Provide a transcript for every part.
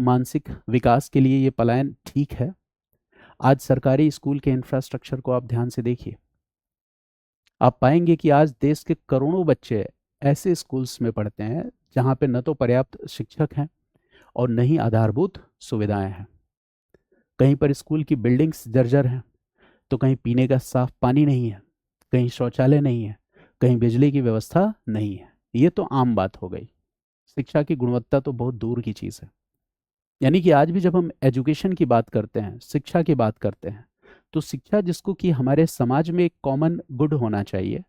मानसिक विकास के लिए ये पलायन ठीक है। आज सरकारी स्कूल के इंफ्रास्ट्रक्चर को आप ध्यान से देखिए, आप पाएंगे कि आज देश के करोड़ों बच्चे ऐसे स्कूल्स में पढ़ते हैं जहां पे न तो पर्याप्त शिक्षक हैं और न ही आधारभूत सुविधाएं हैं। कहीं पर स्कूल की बिल्डिंग्स जर्जर हैं, तो कहीं पीने का साफ पानी नहीं है, कहीं शौचालय नहीं है, कहीं बिजली की व्यवस्था नहीं है। ये तो आम बात हो गई। शिक्षा की गुणवत्ता तो बहुत दूर की चीज़ है। यानी कि आज भी जब हम एजुकेशन की बात करते हैं, शिक्षा की बात करते हैं, तो शिक्षा जिसको कि हमारे समाज में एक कॉमन गुड होना चाहिए,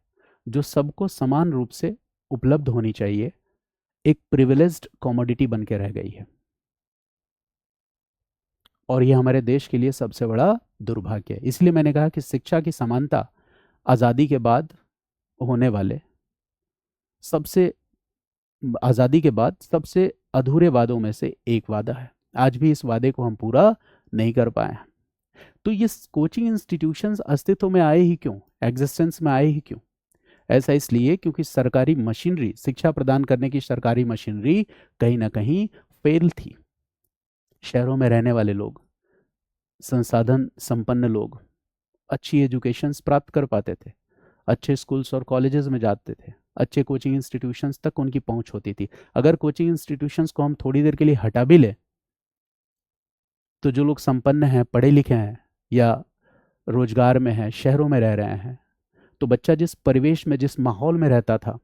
जो सबको समान रूप से उपलब्ध होनी चाहिए, एक प्रिविलेज्ड कॉमोडिटी बन के रह गई है। और ये हमारे देश के लिए सबसे बड़ा दुर्भाग्य है। इसलिए मैंने कहा कि शिक्षा की समानता आज़ादी के बाद होने वाले सबसे आज़ादी के बाद सबसे अधूरे वादों में से एक वादा है। आज भी इस वादे को हम पूरा नहीं कर पाए हैं। तो ये कोचिंग इंस्टीट्यूशंस अस्तित्व में आए ही क्यों, एग्जिस्टेंस में आए ही क्यों? ऐसा इसलिए क्योंकि सरकारी मशीनरी, शिक्षा प्रदान करने की सरकारी मशीनरी कहीं ना कहीं फेल थी। शहरों में रहने वाले लोग, संसाधन संपन्न लोग अच्छी एजुकेशंस प्राप्त कर पाते थे, अच्छे स्कूल्स और कॉलेजेस में जाते थे, अच्छे कोचिंग इंस्टीट्यूशंस तक उनकी पहुंच होती थी। अगर कोचिंग इंस्टीट्यूशंस को हम थोड़ी देर के लिए हटा भी लें, तो जो लोग संपन्न हैं, पढ़े लिखे हैं या रोजगार में हैं, शहरों में रह रहे हैं, तो बच्चा जिस परिवेश में, जिस माहौल में रहता था,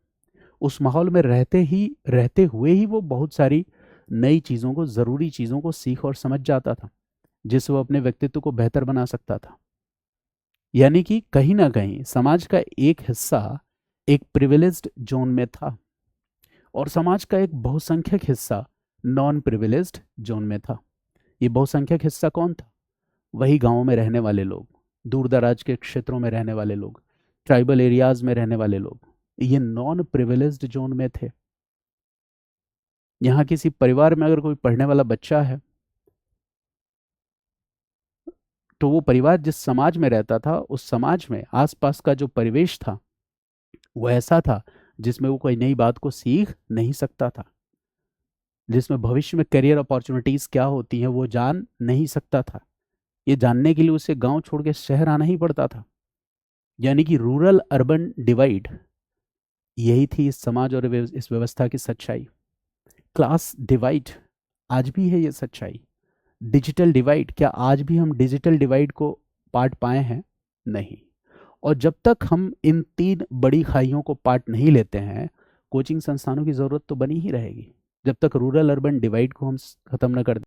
उस माहौल में रहते हुए ही वो बहुत सारी नई चीज़ों को, ज़रूरी चीज़ों को सीख और समझ जाता था, जिससे वो अपने व्यक्तित्व को बेहतर बना सकता था। यानी कि कहीं ना कहीं समाज का एक हिस्सा एक प्रिविलेज्ड जोन में था और समाज का एक बहुसंख्यक हिस्सा नॉन प्रिविलेज्ड जोन में था। ये बहुसंख्यक हिस्सा कौन था? वही गांवों में रहने वाले लोग, दूर दराज के क्षेत्रों में रहने वाले लोग, ट्राइबल एरियाज में रहने वाले लोग, ये नॉन प्रिविलेज्ड जोन में थे। यहाँ किसी परिवार में अगर कोई पढ़ने वाला बच्चा है, तो वो परिवार जिस समाज में रहता था, उस समाज में आसपास का जो परिवेश था वो ऐसा था जिसमें वो कोई नई बात को सीख नहीं सकता था, जिसमें भविष्य में करियर अपॉर्चुनिटीज क्या होती हैं वो जान नहीं सकता था। ये जानने के लिए उसे गांव छोड़ के शहर आना ही पड़ता था। यानी कि रूरल अर्बन डिवाइड, यही थी इस समाज और इस व्यवस्था की सच्चाई। क्लास डिवाइड, आज भी है ये सच्चाई। डिजिटल डिवाइड, क्या आज भी हम डिजिटल डिवाइड को पाट पाए हैं? नहीं। और जब तक हम इन तीन बड़ी खाइयों को पाट नहीं लेते हैं, कोचिंग संस्थानों की जरूरत तो बनी ही रहेगी, जब तक रूरल अर्बन डिवाइड को हम खत्म न कर दें।